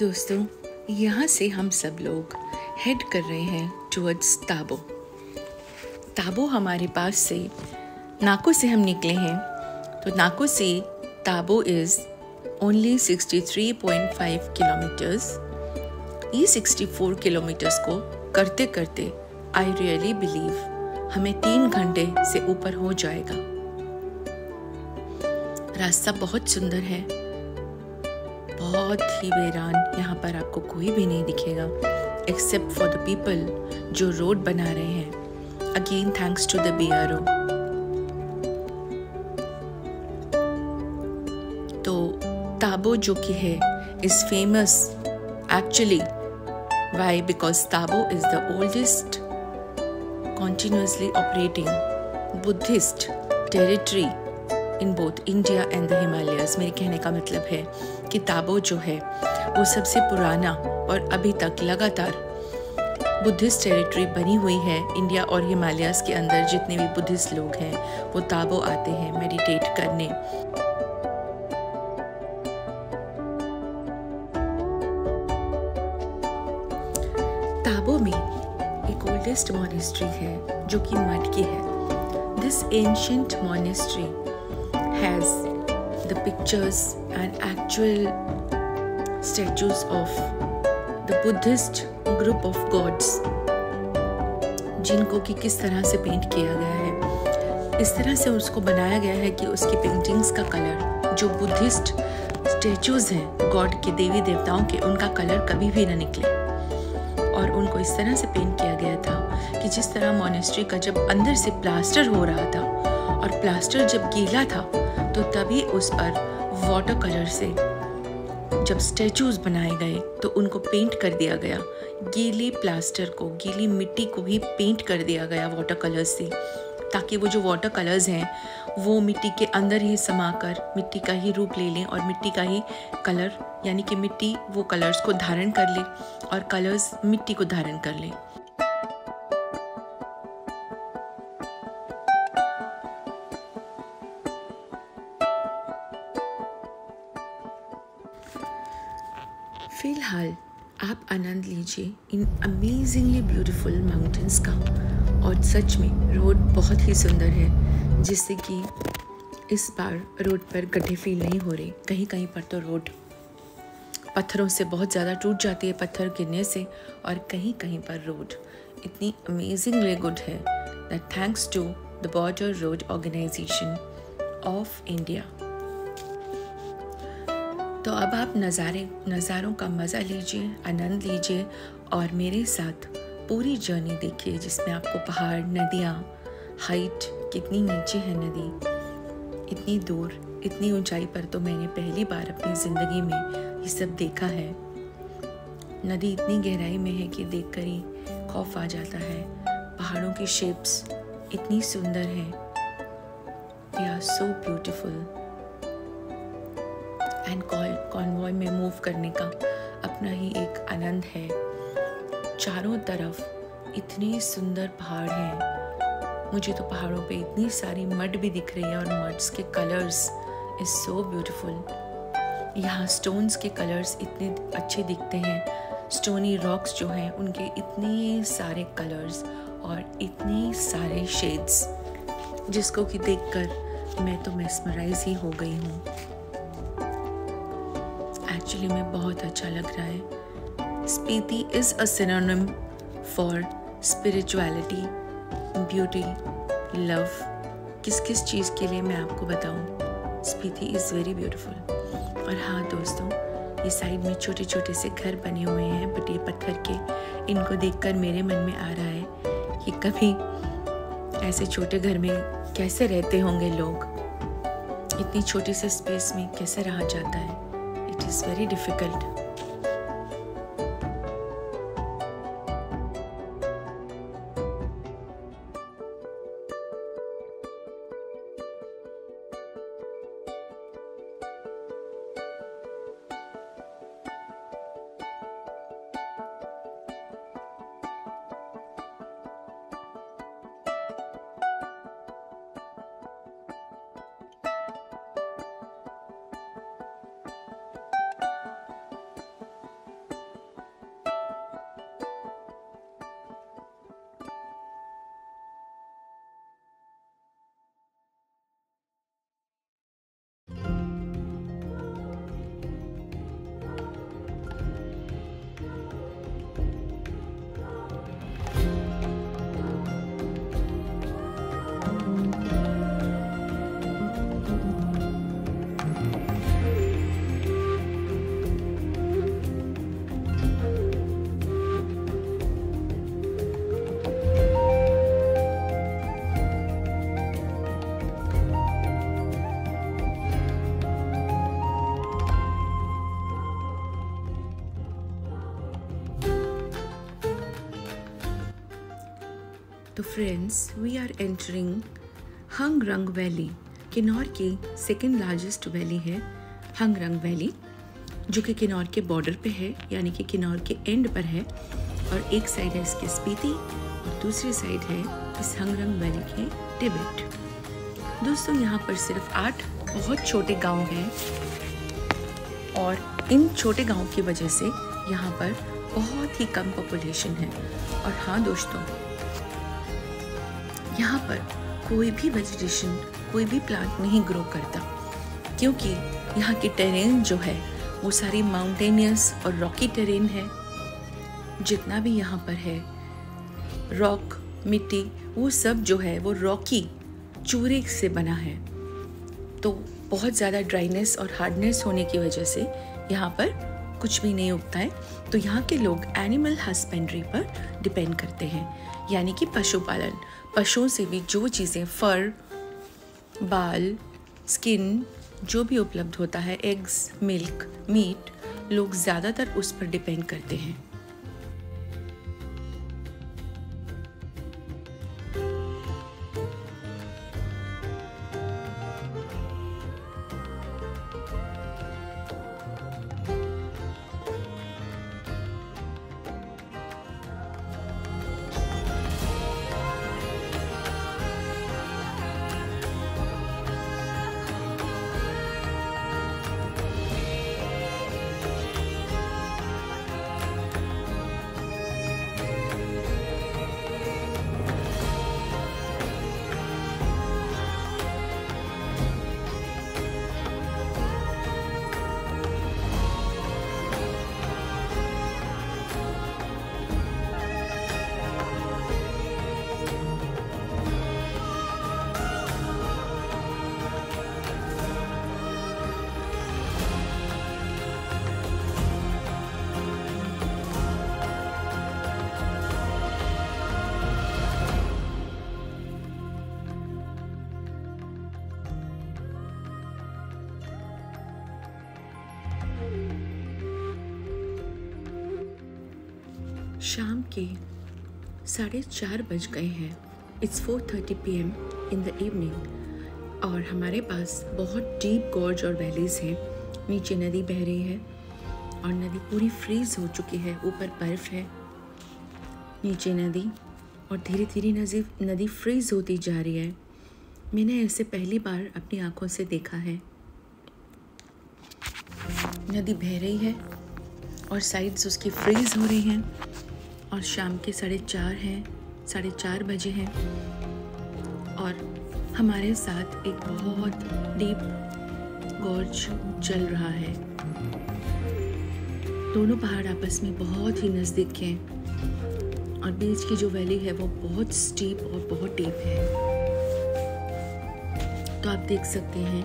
दोस्तों, यहाँ से हम सब लोग हेड कर रहे हैं टुवर्ड्स ताबो। ताबो हमारे पास से नाको से हम निकले हैं, तो नाको से ताबो इज़ ओनली 63.5 किलोमीटर्स। ये 64 किलोमीटर्स को करते करते आई रियली बिलीव हमें 3 घंटे से ऊपर हो जाएगा। रास्ता बहुत सुंदर है, बहुत ही वीरान। यहाँ पर आपको कोई भी नहीं दिखेगा एक्सेप्ट फॉर द पीपल जो रोड बना रहे हैं। Again thanks to the BRO। तो ताबो जो कि है is famous actually why because Tabo is the oldest continuously operating Buddhist territory in both India and the Himalayas। मेरे कहने का मतलब है कि ताबो जो है वो सबसे पुराना और अभी तक लगातार बुद्धिस्ट टेरिटरी बनी हुई है। इंडिया और हिमालयाज के अंदर जितने भी बुद्धिस्ट लोग हैं वो ताबो आते हैं मेडिटेट करने। ताबो में एक ओल्डेस्ट मॉनेस्ट्री है जो कि मठ की है। This ancient monastery has the pictures and actual statues of the Buddhist group of gods, जिनको कि किस तरह से पेंट किया गया है। इस तरह से उसको बनाया गया है कि उसकी पेंटिंग्स का कलर, जो बुद्धिस्ट स्टैचूज हैं गॉड के, देवी देवताओं के, उनका कलर कभी भी ना निकले। और उनको इस तरह से पेंट किया गया था कि जिस तरह मॉनेस्ट्री का जब अंदर से प्लास्टर हो रहा था और प्लास्टर जब गीला था तो तभी उस पर वाटर कलर से जब स्टैचूज बनाए गए तो उनको पेंट कर दिया गया। गीली प्लास्टर को, गीली मिट्टी को भी पेंट कर दिया गया वाटर कलर्स से, ताकि वो जो वाटर कलर्स हैं वो मिट्टी के अंदर ही समाकर मिट्टी का ही रूप ले लें और मिट्टी का ही कलर, यानी कि मिट्टी वो कलर्स को धारण कर ले और कलर्स मिट्टी को धारण कर ले। फिलहाल आप आनंद लीजिए इन अमेजिंगली ब्यूटीफुल माउंटेन्स का। और सच में रोड बहुत ही सुंदर है, जिससे कि इस बार रोड पर गड्ढे फील नहीं हो रहे। कहीं कहीं पर तो रोड पत्थरों से बहुत ज़्यादा टूट जाती है, पत्थर गिरने से, और कहीं कहीं पर रोड इतनी अमेजिंगली गुड है that thanks to the border road organisation of India. तो अब आप नज़ारों का मज़ा लीजिए, आनंद लीजिए और मेरे साथ पूरी जर्नी देखिए, जिसमें आपको पहाड़, नदियाँ, हाइट, कितनी नीचे है नदी, इतनी दूर, इतनी ऊंचाई पर तो मैंने पहली बार अपनी ज़िंदगी में ये सब देखा है। नदी इतनी गहराई में है कि देखकर ही खौफ आ जाता है। पहाड़ों की शेप्स इतनी सुंदर हैं, they are so beautiful. And convoy में मूव करने का अपना ही एक आनंद है। चारों तरफ इतने सुंदर पहाड़ हैं। मुझे तो पहाड़ों पे इतनी सारी मड भी दिख रही है और मड्स के कलर्स इज सो ब्यूटीफुल। यहाँ स्टोन्स के कलर्स इतने अच्छे दिखते हैं। स्टोनी रॉक्स जो हैं उनके इतने सारे कलर्स और इतने सारे शेड्स, जिसको कि देखकर मैं तो मेस्मराइज ही हो गई हूँ। एक्चुअली में बहुत अच्छा लग रहा है। Spiti is a synonym for spirituality, beauty, love। किस किस चीज़ के लिए मैं आपको बताऊं, स्पीति is very beautiful। और हाँ दोस्तों, ये साइड में छोटे छोटे से घर बने हुए हैं बटे पत्थर के। इनको देखकर मेरे मन में आ रहा है कि कभी ऐसे छोटे घर में कैसे रहते होंगे लोग, इतनी छोटी सी स्पेस में कैसे रहा जाता है। It is very difficult. तो friends, we are entering Hangrang valley. Kinnaur की सेकेंड लार्जेस्ट वैली है हंगरंग वैली, जो कि किन्नौर के बॉर्डर पे है, यानी कि किन्नौर के एंड पर है। और एक साइड है इसकी स्पीति और दूसरी साइड है इस हंगरंग वैली के तिब्बत। दोस्तों, यहाँ पर सिर्फ 8 बहुत छोटे गांव हैं और इन छोटे गांव की वजह से यहाँ पर बहुत ही कम पॉपुलेशन है। और हाँ दोस्तों, यहाँ पर कोई भी वेजिटेशन, कोई भी प्लांट नहीं ग्रो करता, क्योंकि यहाँ की टेरेन जो है वो सारी माउंटेनियस और रॉकी टेरेन है। जितना भी यहाँ पर है रॉक, मिट्टी, वो सब जो है वो रॉकी चूरे से बना है। तो बहुत ज़्यादा ड्राइनेस और हार्डनेस होने की वजह से यहाँ पर कुछ भी नहीं उगता है। तो यहाँ के लोग एनिमल हस्बेंड्री पर डिपेंड करते हैं, यानी कि पशुपालन। पशुओं से भी जो चीज़ें, फर, बाल, स्किन, जो भी उपलब्ध होता है, एग्स, मिल्क, मीट, लोग ज़्यादातर उस पर डिपेंड करते हैं। शाम के 4:30 बज गए हैं। It's 4:30 PM in the evening और हमारे पास बहुत डीप गॉर्ज और वैलीज हैं। नीचे नदी बह रही है और नदी पूरी फ्रीज हो चुकी है, ऊपर बर्फ़ है, नीचे नदी, और धीरे धीरे नदी फ्रीज होती जा रही है। मैंने ऐसे पहली बार अपनी आंखों से देखा है। नदी बह रही है और साइड्स उसकी फ्रीज हो रही हैं और शाम के 4:30 बजे हैं और हमारे साथ एक बहुत डीप गॉर्ज चल रहा है। दोनों पहाड़ आपस में बहुत ही नज़दीक हैं और बीच की जो वैली है वो बहुत स्टीप और बहुत डीप है। तो आप देख सकते हैं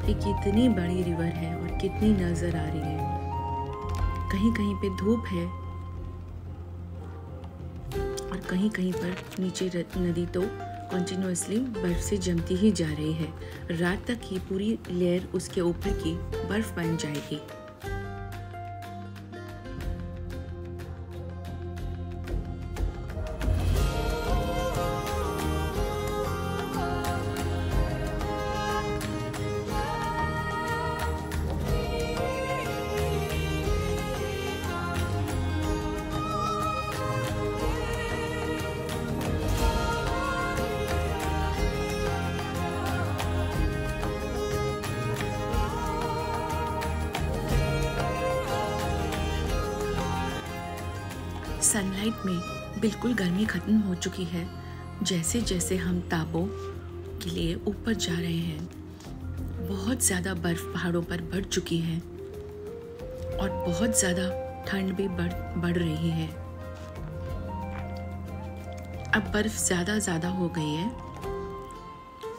कि कितनी बड़ी रिवर है और कितनी नज़र आ रही है। कहीं कहीं पे धूप है और कहीं कहीं पर नीचे नदी तो कॉन्टिन्यूसली बर्फ से जमती ही जा रही है। रात तक ही पूरी लेयर उसके ऊपर की बर्फ बन जाएगी। सनलाइट में बिल्कुल गर्मी ख़त्म हो चुकी है। जैसे जैसे हम ताबो के लिए ऊपर जा रहे हैं, बहुत ज़्यादा बर्फ़ पहाड़ों पर बढ़ चुकी है और बहुत ज़्यादा ठंड भी बढ़ रही है। अब बर्फ़ ज़्यादा हो गई है।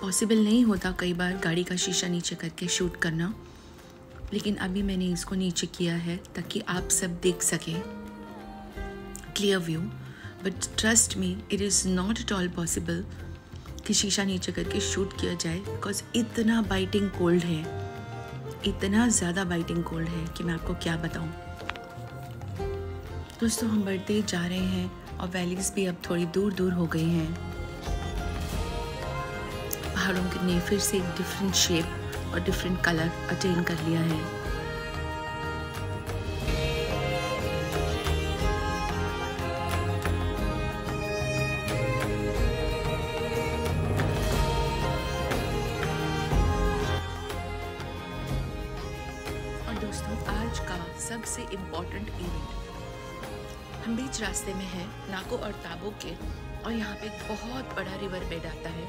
पॉसिबल नहीं होता कई बार गाड़ी का शीशा नीचे करके शूट करना, लेकिन अभी मैंने इसको नीचे किया है ताकि आप सब देख सकें clear view. But trust me, it is not at all possible कि शीशा नीचे करके शूट किया जाए, बिकॉज इतना बाइटिंग कोल्ड है, इतना ज़्यादा बाइटिंग कोल्ड है कि मैं आपको क्या बताऊं। दोस्तों, हम बढ़ते जा रहे हैं और वैलीज भी अब थोड़ी दूर दूर हो गई हैं। पहाड़ों ने फिर से एक डिफरेंट शेप और डिफरेंट कलर अटेन कर लिया है। और दोस्तों, आज का सबसे इम्पोर्टेंट इवेंट, हम बीच रास्ते में हैं नाको और ताबो के, और यहाँ पे एक बहुत बड़ा रिवर बेड आता है।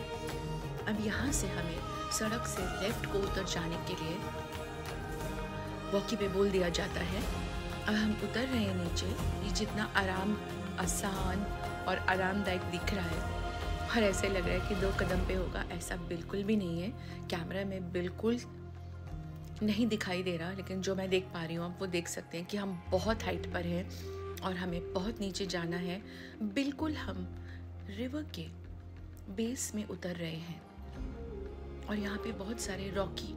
अब यहाँ से हमें सड़क से लेफ्ट को उतर जाने के लिए वॉकी पे बोल दिया जाता है। अब हम उतर रहे हैं नीचे। ये जितना आसान और आरामदायक दिख रहा है और ऐसे लग रहा है कि 2 कदम पे होगा, ऐसा बिल्कुल भी नहीं है। कैमरा में बिल्कुल नहीं दिखाई दे रहा, लेकिन जो मैं देख पा रही हूँ आप वो देख सकते हैं कि हम बहुत हाइट पर हैं और हमें बहुत नीचे जाना है। बिल्कुल हम रिवर के बेस में उतर रहे हैं और यहाँ पे बहुत सारे रॉकी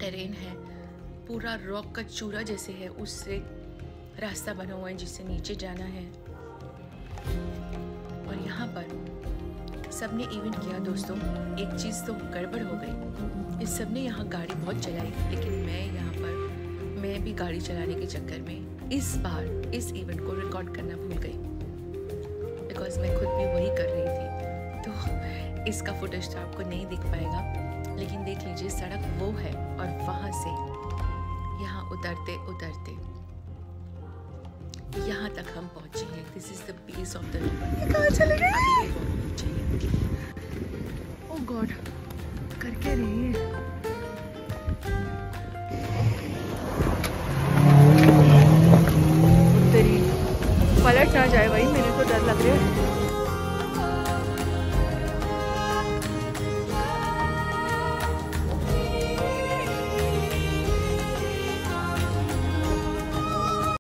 टेरेन है, पूरा रॉक का चूरा जैसे है, उससे रास्ता बना हुआ है जिससे नीचे जाना है। और यहाँ पर सबने इवेंट किया दोस्तों, एक चीज़ तो गड़बड़ हो गई। इस सबने यहाँ गाड़ी बहुत चलाई, लेकिन मैं भी गाड़ी चलाने के चक्कर में इस बार इस इवेंट को रिकॉर्ड करना भूल गई, बिकॉज मैं खुद भी वही कर रही थी। तो इसका फुटेज तो आपको नहीं दिख पाएगा, लेकिन देख लीजिए सड़क वो है और वहाँ से यहाँ उतरते उतरते यहाँ तक हम पहुँचे हैं। This is the base of the river. कहाँ चले गए? ओह गॉड, करके रही है। पलट ना जाए भाई, मेरे को डर लग रहा है।